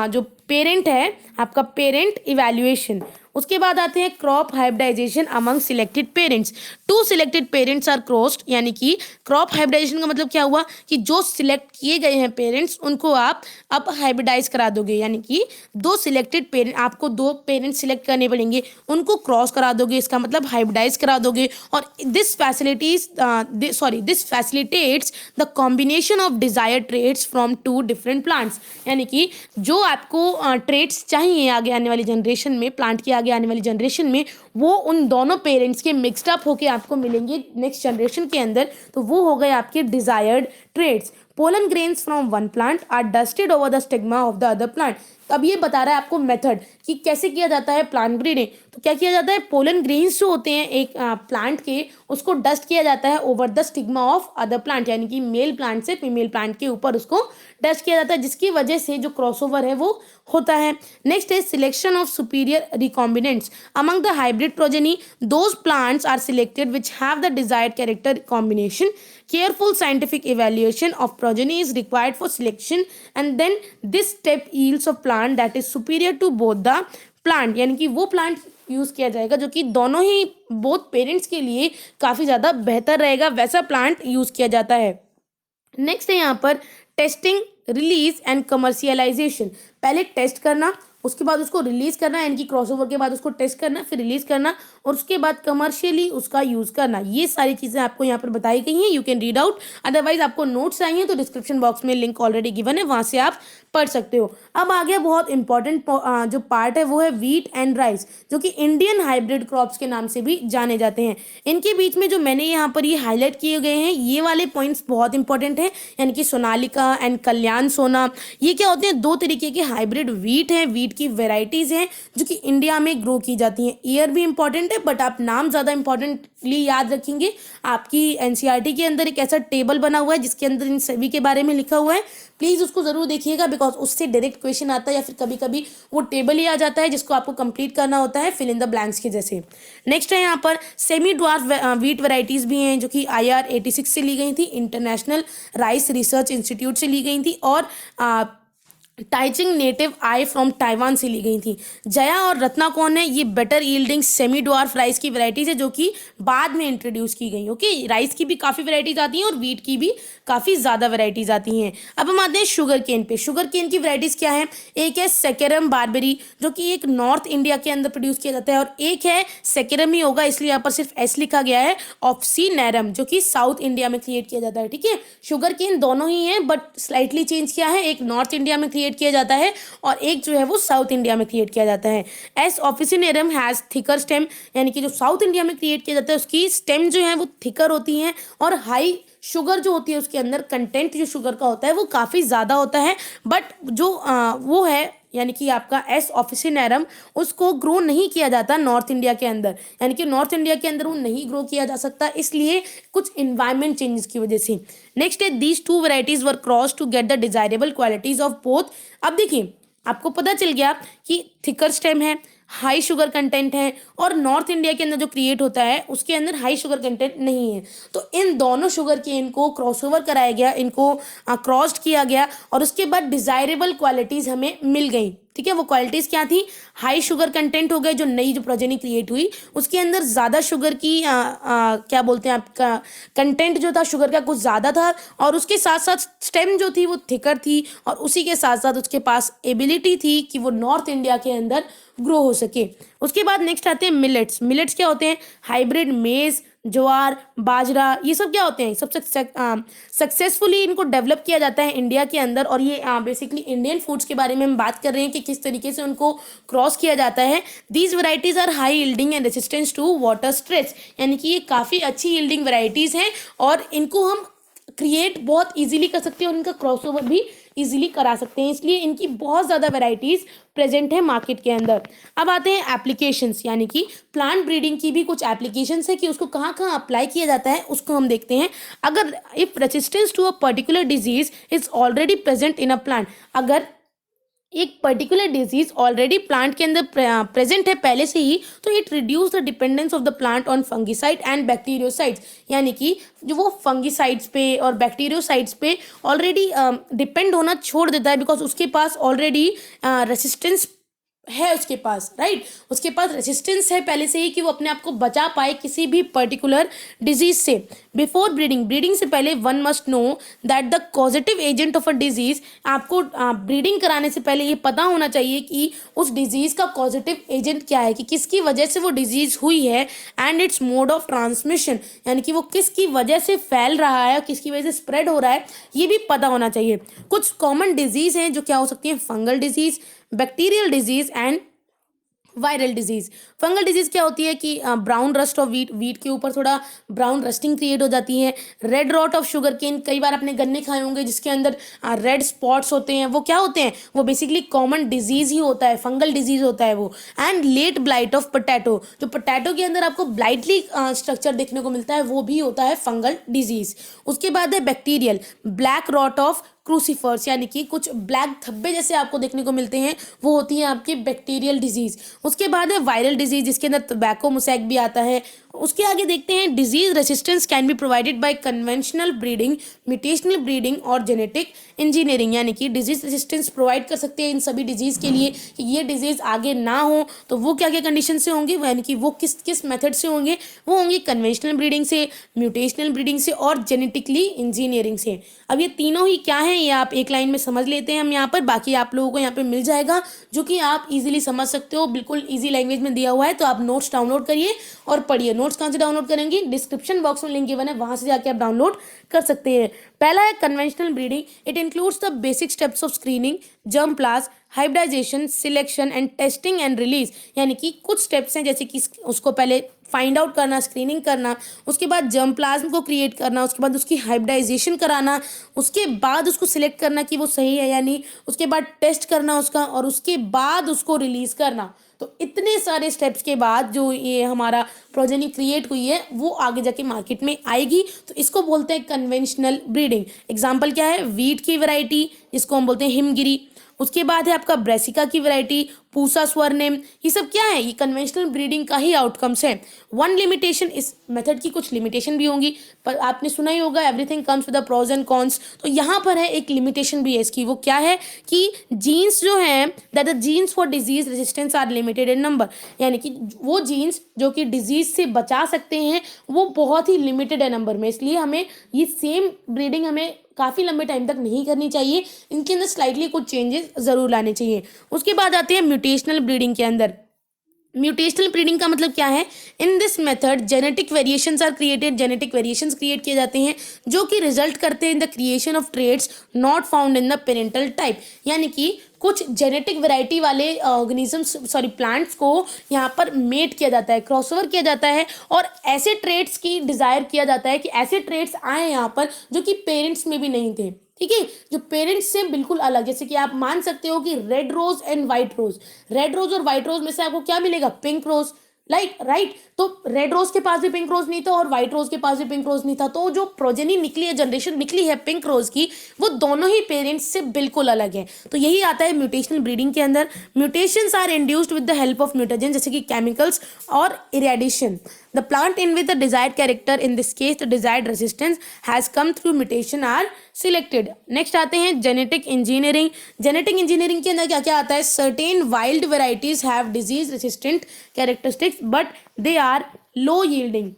जो पेरेंट है, आपका पेरेंट इवैल्यूएशन। उसके बाद आते हैं crop hybridisation among selected parents. Two selected parents are crossed, यानी कि क्रॉप हाइब्रिडाइजेशन का मतलब क्या हुआ कि जो सिलेक्ट किए गए हैं पेरेंट्स उनको आप अब हाइब्रिडाइज करा दोगे, यानी कि दो सिलेक्टेड पेरेंट, आपको दो पेरेंट्स सिलेक्ट करने पड़ेंगे, उनको क्रॉस करा दोगे, इसका मतलब हाइब्रिडाइज करा दोगे। और this facilitates the combination of desired traits from two different plants, यानी कि जो आपको ट्रेड्स चाहिए आगे आने वाली जनरेशन में, प्लांट की आगे आने वाली जनरेशन में, वो उन दोनों पेरेंट्स के मिक्सड अप होके आपको मिलेंगे नेक्स्ट जनरेशन के अंदर, तो वो हो गए आपके desired traits. Pollen grains from one plant are dusted over the stigma of the other plant. अब ये बता रहा है आपको मेथड कि कैसे किया जाता है प्लांट ब्रीडिंग। तो क्या किया जाता है, पोलन ग्रेन्स जो होते हैं एक प्लांट के, उसको डस्ट किया जाता है over the stigma of other plant, यानी कि मेल प्लांट से फीमेल प्लांट के ऊपर उसको डस्ट किया जाता है, जिसकी वजह से जो क्रॉसओवर है वो होता है। नेक्स्ट है selection of superior recombinants among the hybrid progeny, those plants are selected which have the desired character combination. Careful scientific evaluation of progeny is required for selection and then this step yields a plant that is superior to both the plant, यानी कि वो प्लांट यूज किया जाएगा जो कि दोनों ही बोथ पेरेंट्स के लिए काफी ज्यादा बेहतर रहेगा, वैसा प्लांट यूज किया जाता है। नेक्स्ट है यहाँ पर टेस्टिंग, रिलीज एंड कमर्शियलाइजेशन। पहले टेस्ट करना, उसके बाद उसको रिलीज करना, यानी कि क्रॉसओवर के बाद उसको टेस्ट करना, फिर रिलीज करना, और उसके बाद कमर्शियली उसका यूज करना। ये सारी चीजें आपको यहाँ पर बताई गई हैं, you can read out. Otherwise आपको नोट्स चाहिए तो डिस्क्रिप्शन बॉक्स में लिंक ऑलरेडी गिवन है, वहां से आप पढ़ सकते हो। अब आ गया बहुत इंपॉर्टेंट जो पार्ट है, वो है व्हीट एंड राइस, जो कि इंडियन हाइब्रिड क्रॉप्स के नाम से भी जाने जाते हैं। इनके बीच में जो मैंने यहाँ पर ये हाईलाइट किए गए हैं, ये वाले पॉइंट्स बहुत इंपॉर्टेंट है, यानी कि सोनालिका एंड कल्याण सोना। ये क्या होते हैं, दो तरीके के हाइब्रिड व्हीट हैं, व्हीट की वेराइटीज हैं जो कि इंडिया में ग्रो की जाती हैं। ईयर भी इंपॉर्टेंट है, बट आप नाम ज़्यादा इंपॉर्टेंटली याद रखेंगे। आपकी एनसीईआरटी के अंदर एक ऐसा टेबल बना हुआ है जिसके अंदर इन सभी के बारे में लिखा हुआ है, प्लीज़ उसको ज़रूर देखिएगा, बिकॉज उससे डायरेक्ट क्वेश्चन आता है, या फिर कभी कभी वो टेबल ही आ जाता है जिसको आपको कंप्लीट करना होता है फिल इन द ब्लैंक्स के जैसे। नेक्स्ट है यहाँ पर सेमी ड्वार्फ व्हीट वैरायटीज भी हैं जो कि IR 86 से ली गई थी, इंटरनेशनल राइस रिसर्च इंस्टीट्यूट से ली गई थी, और टाइचिंग नेटिव आई फ्रॉम ताइवान से ली गई थी। जया और रत्ना कौन है, ये better yielding semi dwarf rice की वैरायटीज है जो कि बाद में इंट्रोड्यूस की गई। ओके, राइस की भी काफ़ी वैरायटीज आती हैं और व्हीट की भी काफ़ी ज़्यादा वैरायटीज आती हैं। अब हम आते हैं शुगर केन पे। शुगर केन की वैरायटीज क्या है, एक है सेकेरम बारबेरी जो कि एक नॉर्थ इंडिया के अंदर प्रोड्यूस किया जाता है, और एक है सेकेरम ही होगा इसलिए यहाँ पर सिर्फ एस लिखा गया है, ऑप्सीनेरम जो कि साउथ इंडिया में क्रिएट किया जाता है। ठीक है, शुगर केन दोनों ही हैं बट स्लाइटली चेंज किया है, एक नॉर्थ इंडिया में किया जाता है और एक जो है वो साउथ इंडिया में क्रिएट किया जाता है। S officinarum has thicker stem, यानी कि जो साउथ इंडिया में क्रिएट किया जाता है उसकी स्टेम जो है वो थिकर होती है, और हाई शुगर जो होती है उसके अंदर कंटेंट जो शुगर का होता है वो काफ़ी ज़्यादा होता है। बट जो वो है यानी कि आपका एस ऑफिसिनेरम, उसको ग्रो नहीं किया जाता नॉर्थ इंडिया के अंदर, यानी कि नॉर्थ इंडिया के अंदर वो नहीं ग्रो किया जा सकता, इसलिए कुछ इन्वायरमेंट चेंजेस की वजह से। नेक्स्ट है these two varieties were cross to get the desirable qualities of both. अब देखिए आपको पता चल गया कि थिकर स्टेम है, हाई शुगर कंटेंट है, और नॉर्थ इंडिया के अंदर जो क्रिएट होता है उसके अंदर हाई शुगर कंटेंट नहीं है। तो इन दोनों शुगर के इनको क्रॉसओवर कराया गया, इनको क्रॉस्ड किया गया, और उसके बाद डिजायरेबल क्वालिटीज़ हमें मिल गई। ठीक है, वो क्वालिटीज़ क्या थी, हाई शुगर कंटेंट हो गए, जो नई जो प्रोजेनी क्रिएट हुई उसके अंदर ज़्यादा शुगर की क्या बोलते हैं आपका कंटेंट जो था शुगर का कुछ ज़्यादा था, और उसके साथ साथ स्टेम जो थी वो थिकर थी, और उसी के साथ साथ उसके पास एबिलिटी थी कि वो नॉर्थ इंडिया के अंदर ग्रो हो सके। उसके बाद नेक्स्ट आते हैं मिलेट्स। मिलेट्स क्या होते हैं, हाइब्रिड मेज, ज्वार, बाजरा, ये सब क्या होते हैं, सब सक्सेसफुली इनको डेवलप किया जाता है इंडिया के अंदर, और ये बेसिकली इंडियन फूड्स के बारे में हम बात कर रहे हैं कि किस तरीके से उनको क्रॉस किया जाता है। These varieties are high yielding and resistance to water stress, यानी कि ये काफ़ी अच्छी यील्डिंग वैराइटीज़ हैं और इनको हम क्रिएट बहुत इजीली कर सकते हैं और इनका क्रॉसओवर भी इजीली करा सकते हैं, इसलिए इनकी बहुत ज़्यादा वैरायटीज़ प्रेजेंट है मार्केट के अंदर। अब आते हैं एप्लीकेशंस, यानी कि प्लांट ब्रीडिंग की भी कुछ एप्लीकेशंस है कि उसको कहाँ कहाँ अप्लाई किया जाता है, उसको हम देखते हैं। अगर if resistance to a particular disease is already present in a plant, अगर एक पर्टिकुलर डिजीज ऑलरेडी प्लांट के अंदर प्रेजेंट है पहले से ही, तो it reduce the dependence of the plant on fungicide and bacteriocides, यानी कि जो वो फंगिसाइड्स पे और बैक्टीरियोसाइड्स पे ऑलरेडी डिपेंड होना छोड़ देता है, बिकॉज उसके पास ऑलरेडी रेसिस्टेंस है, उसके पास राइट, उसके पास रेसिस्टेंस है पहले से ही कि वो अपने आप को बचा पाए किसी भी पर्टिकुलर डिजीज से। बिफोर ब्रीडिंग, ब्रीडिंग से पहले one must know that the causative agent of a disease, आपको ब्रीडिंग कराने से पहले ये पता होना चाहिए कि उस डिजीज का कॉजेटिव एजेंट क्या है, कि किसकी वजह से वो डिजीज हुई है, and it's mode of transmission, यानी कि वो किसकी वजह से फैल रहा है, किसकी वजह से स्प्रेड हो रहा है, ये भी पता होना चाहिए। कुछ कॉमन डिजीज हैं जो क्या हो सकती है, fungal disease, bacterial disease and viral disease. Fungal disease क्या होती है कि brown rust of wheat, wheat के ऊपर थोड़ा ब्राउन रस्टिंग क्रिएट हो जाती है। Red rot of sugarcane, कई बार आपने गन्ने खाए होंगे जिसके अंदर रेड स्पॉट्स होते हैं, वो क्या होते हैं, वो बेसिकली कॉमन डिजीज ही होता है, फंगल डिजीज होता है वो। And let blight of potato, जो पोटैटो के अंदर आपको ब्लाइटली स्ट्रक्चर देखने को मिलता है, वो भी होता है फंगल डिजीज। उसके बाद है bacterial, black rot of crucifers, यानी कि कुछ ब्लैक धब्बे जैसे आपको देखने को मिलते हैं, वो होती है आपकी बैक्टीरियल डिजीज। उसके बाद है वायरल डिजीज, जिसके अंदर टोबैको मोसैक भी आता है। उसके आगे देखते हैं disease resistance can be provided by conventional breeding, mutational breeding और जेनेटिक इंजीनियरिंग, यानी कि डिजीज रेसिस्टेंस प्रोवाइड कर सकते हैं इन सभी डिजीज के लिए कि ये डिजीज आगे ना हो, तो वो क्या क्या कंडीशन से होंगे, यानी कि वो किस किस मेथड से होंगे, वो होंगे कन्वेंशनल ब्रीडिंग से, म्यूटेशनल ब्रीडिंग से और जेनेटिकली इंजीनियरिंग से। अब ये तीनों ही क्या है, ये आप एक लाइन में समझ लेते हैं हम यहाँ पर, बाकी आप लोगों को यहाँ पे मिल जाएगा जो कि आप इजीली समझ सकते हो, बिल्कुल इजी लैंग्वेज में दिया हुआ है। तो आप नोट्स डाउनलोड करिए और पढ़िए। नोट्स कहाँ से डाउनलोड करेंगे, डिस्क्रिप्शन बॉक्स में लिंक गिवन है, वहां से जाके आप डाउनलोड कर सकते हैं। पहला है conventional breeding, it includes the basic steps of screening, germplasm, hybridisation, selection and testing and release, यानी कि कुछ स्टेप्स हैं जैसे कि उसको पहले फाइंड आउट करना, स्क्रीनिंग करना, उसके बाद जर्म प्लाज्म को क्रिएट करना, उसके बाद उसकी हाइब्रिडाइजेशन कराना, उसके बाद उसको सिलेक्ट करना कि वो सही है या नहीं, उसके बाद टेस्ट करना उसका, और उसके बाद उसको रिलीज करना। तो इतने सारे स्टेप्स के बाद जो ये हमारा प्रोजेनी क्रिएट हुई है वो आगे जाके मार्केट में आएगी, तो इसको बोलते हैं कन्वेंशनल ब्रीडिंग। एग्जाम्पल क्या है, वीट की वैरायटी जिसको हम बोलते हैं हिमगिरी, उसके बाद है आपका ब्रेसिका की वैरायटी, पूसा स्वर्णिम, ये सब क्या है, ये कन्वेंशनल ब्रीडिंग का ही आउटकम्स है। वन लिमिटेशन, इस मेथड की कुछ लिमिटेशन भी होंगी, पर आपने सुना ही होगा everything comes with the pros and cons, तो यहाँ पर है एक लिमिटेशन भी है इसकी। वो क्या है कि जीन्स जो हैं, that the genes for disease resistance are limited in number, यानी कि वो जीन्स जो कि डिजीज से बचा सकते हैं वो बहुत ही लिमिटेड है नंबर में, इसलिए हमें ये सेम ब्रीडिंग हमें काफ़ी लंबे टाइम तक नहीं करनी चाहिए, इनके अंदर स्लाइटली कुछ चेंजेस ज़रूर लाने चाहिए। उसके बाद आते हैं म्यूटेशनल ब्रीडिंग के अंदर। म्यूटेशनल ब्रीडिंग का मतलब क्या है, in this method genetic variations are created, genetic variations create किए जाते हैं जो कि रिजल्ट करते हैं in the creation of traits not found in the parental type, यानी कि कुछ जेनेटिक वैरायटी वाले ऑर्गेनिजम्स प्लांट्स को यहाँ पर मेट किया जाता है, क्रॉसओवर किया जाता है, और ऐसे ट्रेड्स की डिज़ायर किया जाता है कि ऐसे ट्रेड्स आए यहाँ पर जो कि पेरेंट्स में भी नहीं थे, ठीक है, जो पेरेंट्स से बिल्कुल अलग। जैसे कि आप मान सकते हो कि red rose and white rose, red rose और व्हाइट रोज में से आपको क्या मिलेगा, पिंक रोज, राइट। तो रेड रोज के पास भी पिंक रोज नहीं था और व्हाइट रोज के पास भी पिंक रोज नहीं था, तो जो प्रोजेनी निकली है, जनरेशन निकली है पिंक रोज की, वो दोनों ही पेरेंट्स से बिल्कुल अलग है। तो यही आता है म्यूटेशनल ब्रीडिंग के अंदर। Mutations are induced with the help of mutagen, जैसे कि केमिकल्स और irradiation. The plant in with the desired character, in this case the desired resistance has come through mutation are selected. Next आते हैं genetic engineering. Genetic engineering के अंदर क्या क्या आता है, certain wild varieties have disease resistant characteristics but they are low yielding.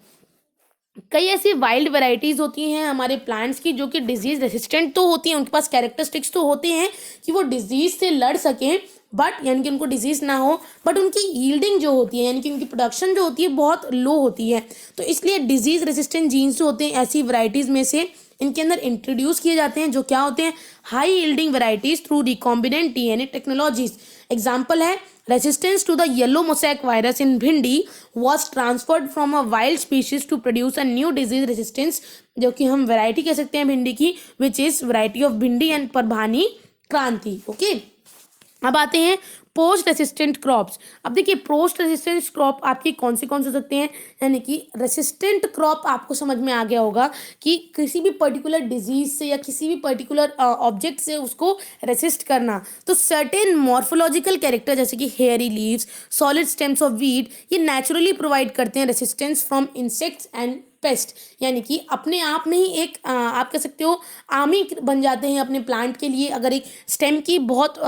कई ऐसी वाइल्ड वैरायटीज होती हैं हमारे प्लांट्स की जो कि डिजीज रेसिस्टेंट तो होती हैं, उनके पास कैरेक्टरिस्टिक्स तो होते हैं कि वो डिजीज से लड़ सकें, बट यानी कि उनको डिजीज ना हो, बट उनकी यील्डिंग जो होती है यानी कि उनकी प्रोडक्शन जो होती है बहुत लो होती है। तो इसलिए डिजीज रेसिस्टेंट जीन्स जो होते हैं ऐसी वैरायटीज में से इनके अंदर इंट्रोड्यूस किए जाते हैं, जो क्या होते हैं, high yielding varieties through recombinant DNA technologies. Example है, resistance to the yellow mosaic virus in bhindi was transferred from a wild species to produce a new disease resistance, जो कि हम वैरायटी कह सकते हैं भिंडी की, which is variety of bhindi and Parbhani Kranti. Okay, अब आते हैं पोस्ट रेसिस्टेंट क्रॉप्स। अब देखिए पोस्ट रेसिस्टेंट क्रॉप आपकी कौन से हो सकते हैं, यानी कि रेसिस्टेंट क्रॉप आपको समझ में आ गया होगा कि किसी भी पर्टिकुलर डिजीज से या किसी भी पर्टिकुलर ऑब्जेक्ट से उसको रेसिस्ट करना। तो सर्टेन मॉर्फोलॉजिकल कैरेक्टर जैसे कि hairy leaves, solid stems of wheat, ये नेचुरली प्रोवाइड करते हैं resistance from insects and pest, यानी कि अपने आप में ही एक आप कह सकते हो आर्मी बन जाते हैं अपने प्लांट के लिए। अगर एक स्टेम की बहुत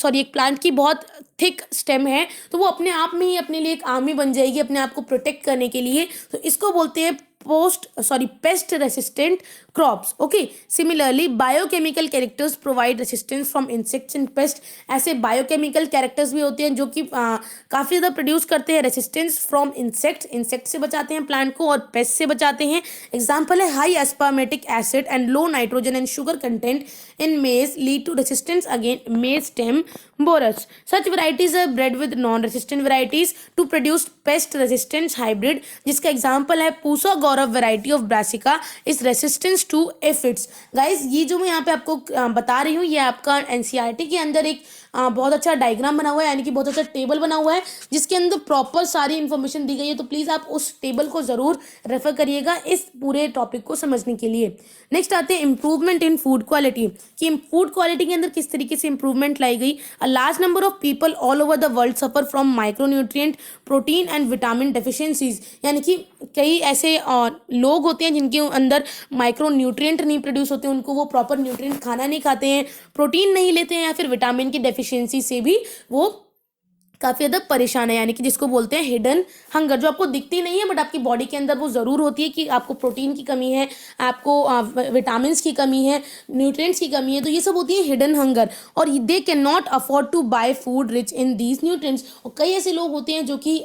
एक प्लांट की बहुत थिक स्टेम है तो वो अपने आप में ही अपने लिए एक आर्मी बन जाएगी अपने आप को प्रोटेक्ट करने के लिए। तो इसको बोलते हैं paste resistant crops. Okay, similarly biochemical characters provide resistance from insects and paste. ऐसे बायोकेमिकल कैरेक्टर्स भी होते हैं जो कि काफ़ी ज़्यादा प्रोड्यूस करते हैं रेसिस्टेंस फ्रॉम इंसेक्ट से बचाते हैं प्लांट को और पेस्ट से बचाते हैं। एग्जाम्पल है high aspartic acid and low nitrogen and sugar content in maize lead to resistance against maize stem borers. Such varieties are bred with non-resistant varieties to produce pest resistance hybrid, जिसका एग्जाम्पल है Pusa Gaurav variety of brassica is resistance to aphids. Guys ये जो मैं यहाँ पे आपको बता रही हूँ ये आपका एनसीईआरटी के अंदर एक बहुत अच्छा डायग्राम बना हुआ है, यानी कि बहुत अच्छा टेबल बना हुआ है जिसके अंदर प्रॉपर सारी इन्फॉर्मेशन दी गई है। तो प्लीज़ आप उस टेबल को ज़रूर रेफर करिएगा इस पूरे टॉपिक को समझने के लिए। नेक्स्ट आते हैं इंप्रूवमेंट इन फूड क्वालिटी, कि फूड क्वालिटी के अंदर किस तरीके से इंप्रूवमेंट लाई गई। A large number of people all over the world suffer from micronutrient, protein and vitamin deficiencies, यानी कि कई ऐसे लोग होते हैं जिनके अंदर माइक्रोन्यूट्रिएंट नहीं प्रोड्यूस होते, उनको वो प्रॉपर न्यूट्रिएंट खाना नहीं खाते हैं, प्रोटीन नहीं लेते हैं या फिर विटामिन की डेफिशिएंसी से भी वो काफ़ी ज़्यादा परेशान है, यानी कि जिसको बोलते हैं हिडन हंगर, जो आपको दिखती नहीं है बट आपकी बॉडी के अंदर वो ज़रूर होती है कि आपको प्रोटीन की कमी है, आपको विटामिन की कमी है, न्यूट्रिएंट्स की कमी है। तो ये सब होती है हिडन हंगर और they can not afford to buy food rich in these nutrients. और कई ऐसे लोग होते हैं जो कि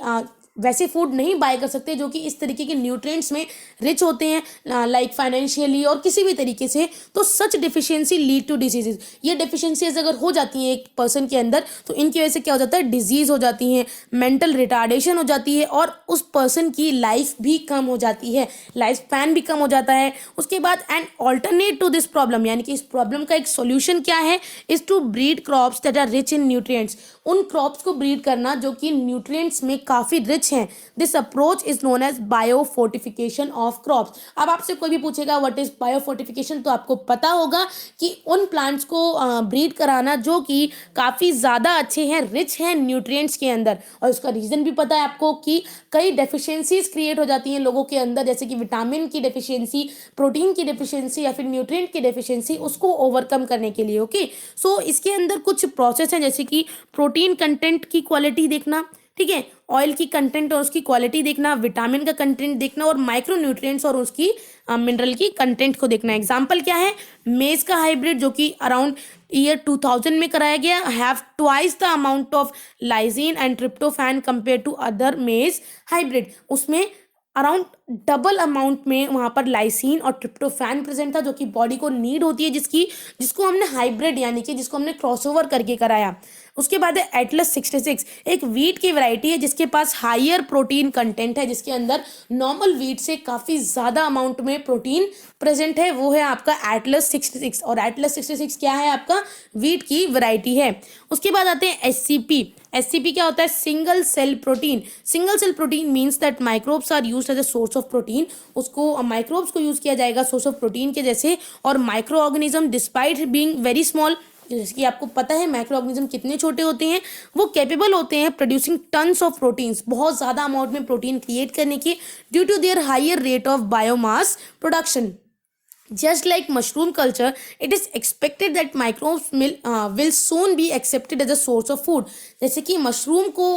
वैसे फूड नहीं बाय कर सकते जो कि इस तरीके के न्यूट्रिएंट्स में रिच होते हैं, लाइक फाइनेंशियली और किसी भी तरीके से। तो सच डिफिशियंसी लीड टू डिजीजेज, ये डिफिशियंसीज अगर हो जाती हैं एक पर्सन के अंदर तो इनकी वजह से क्या हो जाता है, डिजीज हो जाती हैं, मेंटल रिटार्डेशन हो जाती है और उस पर्सन की लाइफ भी कम हो जाती है, लाइफ स्पैन भी कम हो जाता है। उसके बाद and alternate to this problem, यानी कि इस प्रॉब्लम का एक सोल्यूशन क्या है, is to breed crops that are rich in nutrients, उन क्रॉप्स को ब्रीड करना जो कि न्यूट्रिएंट्स में काफ़ी रिच हैं। This approach is known as biofortification of crops. अब आपसे कोई भी पूछेगा व्हाट इज बायोफोर्टिफिकेशन तो आपको पता होगा कि उन प्लांट्स को ब्रीड कराना जो कि काफ़ी ज़्यादा अच्छे हैं, रिच हैं न्यूट्रिएंट्स के अंदर। और उसका रीज़न भी पता है आपको कि कई डेफिशिएंसीज क्रिएट हो जाती हैं लोगों के अंदर, जैसे कि विटामिन की डेफिशिएंसी, प्रोटीन की डेफिशिएंसी या फिर न्यूट्रिएंट की डेफिशिएंसी, उसको ओवरकम करने के लिए। ओके, सो इसके अंदर कुछ प्रोसेस हैं जैसे कि प्रोटीन कंटेंट की क्वालिटी देखना, ठीक है, ऑयल की कंटेंट और उसकी क्वालिटी देखना, विटामिन का कंटेंट देखना और माइक्रो न्यूट्रिएंट्स और उसकी मिनरल की कंटेंट को देखना। एग्जाम्पल क्या है, मेज का हाइब्रिड जो कि अराउंड ईयर 2000 में कराया गया, have twice the amount of lysine and tryptophan compare to other maize hybrid. उसमें अराउंड डबल अमाउंट में वहाँ पर लाइसीन और ट्रिप्टोफैन प्रेजेंट था जो कि बॉडी को नीड होती है, जिसको हमने हाइब्रिड यानी कि जिसको हमने क्रॉसओवर करके कराया। उसके बाद है एटलस 66, एक वीट की वैरायटी है जिसके पास हायर प्रोटीन कंटेंट है, जिसके अंदर नॉर्मल वीट से काफ़ी ज़्यादा अमाउंट में प्रोटीन प्रेजेंट है, वो है आपका एटलस 66। और एटलस 66 क्या है, आपका वीट की वैरायटी है। उसके बाद आते हैं एससीपी। एससीपी क्या होता है, single cell protein. Single cell protein means that microbes are used as a source of protein, उसको माइक्रोब्स को यूज़ किया जाएगा सोर्स ऑफ प्रोटीन के जैसे। और microorganism despite being very small, जैसे कि आपको पता है माइक्रो ऑर्गेनिज्म कितने छोटे होते हैं, वो कैपेबल होते हैं प्रोड्यूसिंग टन्स ऑफ प्रोटीन्स, बहुत ज़्यादा अमाउंट में प्रोटीन क्रिएट करने की, due to their higher rate of biomass production. Just like mushroom culture, it is expected that microbes will soon be accepted as a source of food. जैसे कि मशरूम को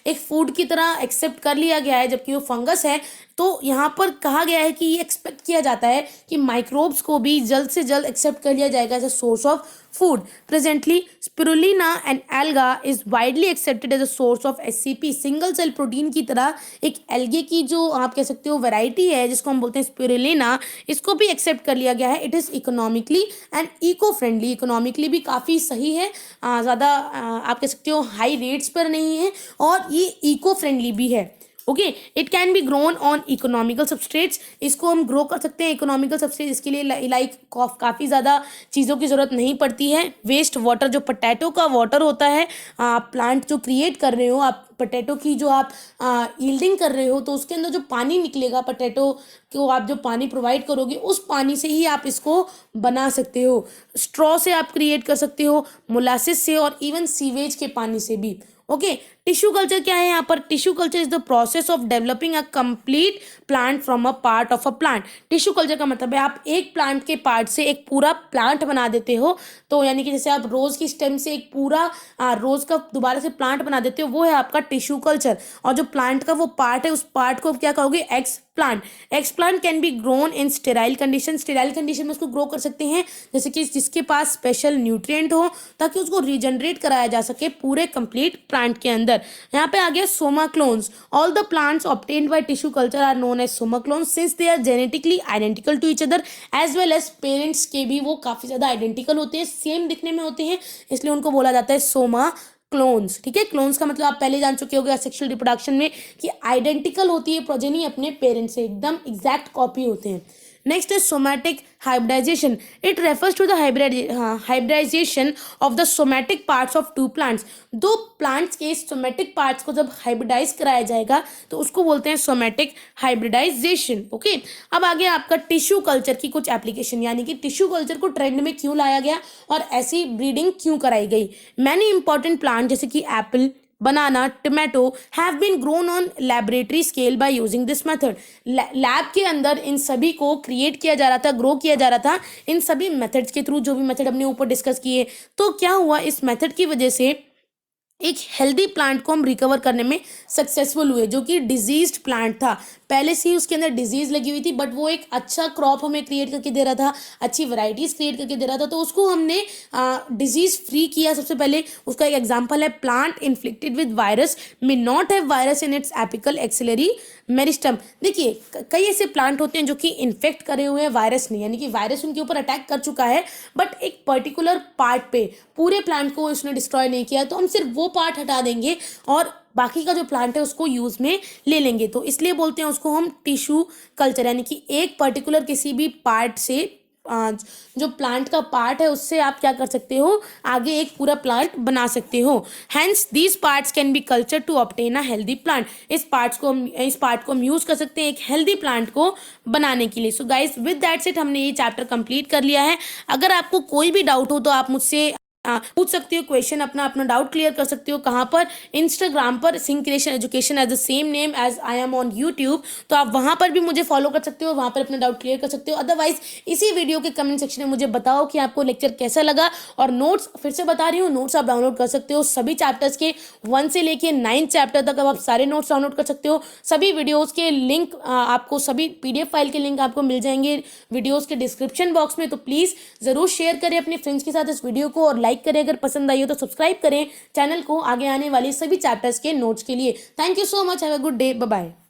एक फूड की तरह एक्सेप्ट कर लिया गया है जबकि वो फंगस है, तो यहाँ पर कहा गया है कि ये एक्सपेक्ट किया जाता है कि माइक्रोब्स को भी जल्द से जल्द एक्सेप्ट कर लिया जाएगा as a source of food. Presently spirulina and alga is widely accepted as a source of SCP, single cell protein की तरह एक एल्गे की जो आप कह सकते हो वैरायटी है जिसको हम बोलते हैं स्पिरुलिना, इसको भी एक्सेप्ट कर लिया गया है। It is economically and eco friendly, economically भी काफ़ी सही है, ज़्यादा आप कह सकते हो हाई रेट्स पर नहीं है और ये इको फ्रेंडली भी है। Okay. It can be grown on economical substrates, इसको हम ग्रो कर सकते हैं इकोनॉमिकल सबस्ट्रेट, इसके लिए लाइक काफ़ी ज़्यादा चीज़ों की ज़रूरत नहीं पड़ती है। वेस्ट वाटर, जो पोटैटो का वाटर होता है, प्लांट जो क्रिएट कर रहे हो आप, पोटैटो की जो आप यील्डिंग कर रहे हो, तो उसके अंदर जो पानी निकलेगा, पोटैटो को आप जो पानी प्रोवाइड करोगे, उस पानी से ही आप इसको बना सकते हो। स्ट्रॉ से आप क्रिएट कर सकते हो, मोलासिस से, और इवन सीवेज के पानी से भी। ओके। टिश्यू कल्चर क्या है यहाँ पर? Tissue culture is the process of developing a complete plant from a part of a plant. Tissue culture का मतलब है आप एक प्लांट के पार्ट से एक पूरा प्लांट बना देते हो। तो यानी कि जैसे आप रोज की स्टेम से एक पूरा रोज का दोबारा से प्लांट बना देते हो, वो है आपका टिश्यू कल्चर। और जो प्लांट का वो पार्ट है, उस पार्ट को क्या कहोगे? X plant. X plant can be grown in sterile condition, sterile condition में उसको ग्रो कर सकते हैं, जैसे कि जिसके पास स्पेशल न्यूट्रिएंट हो, ताकि उसको रीजनरेट कराया जा सके पूरे कंप्लीट प्लांट के अंदर। यहाँ पे आ गया somaclones. All the plants obtained by tissue culture are known as somaclones since they are genetically identical to each other as well as parents के भी वो काफ़ी ज़्यादा आइडेंटिकल होते हैं, सेम दिखने में होते हैं, इसलिए उनको बोला जाता है सोमा क्लोन्स। ठीक है। क्लोन्स का मतलब आप पहले जान चुके होंगे सेक्सुअल रिप्रोडक्शन में कि आइडेंटिकल होती है प्रोजेनी अपने पेरेंट्स से, एकदम एग्जैक्ट कॉपी होते हैं। Next is somatic hybridization. It refers to the hybridization of the somatic parts of two plants. दो प्लांट्स के सोमेटिक पार्ट्स को जब हाइब्रिडाइज कराया जाएगा तो उसको बोलते हैं सोमेटिक हाइब्रिडाइजेशन। ओके। अब आगे आपका टिश्यू कल्चर की कुछ एप्लीकेशन, यानी कि टिश्यू कल्चर को ट्रेंड में क्यों लाया गया और ऐसी ब्रीडिंग क्यों कराई गई। मैनी इंपॉर्टेंट प्लांट जैसे कि apple, banana, tomato have been grown on laboratory scale by using this method. Lab के अंदर इन सभी को क्रिएट किया जा रहा था, ग्रो किया जा रहा था इन सभी मेथड्स के थ्रू, जो भी मेथड हमने ऊपर डिस्कस किए। तो क्या हुआ, इस मेथड की वजह से एक हेल्दी प्लांट को हम रिकवर करने में सक्सेसफुल हुए, जो कि डिजीज्ड प्लांट था, पहले से ही उसके अंदर डिजीज लगी हुई थी, बट वो एक अच्छा क्रॉप हमें क्रिएट करके दे रहा था, अच्छी वैरायटीज क्रिएट करके दे रहा था, तो उसको हमने डिजीज फ्री किया। सबसे पहले उसका एक एग्जांपल है plant inflicted with virus may not have virus in its apical axillary meristem. देखिए कई ऐसे प्लांट होते हैं जो कि इन्फेक्ट करे हुए हैं, वायरस नहीं, यानी कि वायरस उनके ऊपर अटैक कर चुका है, बट एक पर्टिकुलर पार्ट पे, पूरे प्लांट को उसने डिस्ट्रॉय नहीं किया, तो हम सिर्फ वो पार्ट हटा देंगे और बाकी का जो प्लांट है उसको यूज में ले लेंगे। तो इसलिए बोलते हैं उसको हम टिश्यू कल्चर, यानी कि एक पर्टिकुलर किसी भी पार्ट से जो प्लांट का पार्ट है उससे आप क्या कर सकते हो, आगे एक पूरा प्लांट बना सकते हो। Hence these parts can be culture to obtain a healthy plant. इस पार्ट को हम यूज कर सकते हैं एक हेल्दी प्लांट को बनाने के लिए। So guys with that set हमने ये चैप्टर कंप्लीट कर लिया है। अगर आपको कोई भी डाउट हो तो आप मुझसे पूछ सकते हो क्वेश्चन, अपना डाउट क्लियर कर सकते हो। कहाँ पर? इंस्टाग्राम पर Singh creation education as the same name as I am on YouTube, तो आप वहाँ पर भी मुझे फॉलो कर सकते हो, वहाँ पर अपना डाउट क्लियर कर सकते हो। अदरवाइज इसी वीडियो के कमेंट सेक्शन में मुझे बताओ कि आपको लेक्चर कैसा लगा। और नोट्स फिर से बता रही हूँ, नोट्स आप डाउनलोड कर सकते हो सभी चैप्टर्स के, 1 से लेके 9 चैप्टर तक अब आप सारे नोट्स डाउनलोड कर सकते हो। सभी वीडियोज़ के लिंक आपको, सभी PDF फाइल के लिंक आपको मिल जाएंगे वीडियोज़ के डिस्क्रिप्शन बॉक्स में। तो प्लीज़ ज़रूर शेयर करें अपने फ्रेंड्स के साथ इस वीडियो को, और लाइक करें, अगर पसंद आई हो तो सब्सक्राइब करें चैनल को आगे आने वाली सभी चैप्टर्स के नोट्स के लिए। Thank you so much, have a good day, bye bye.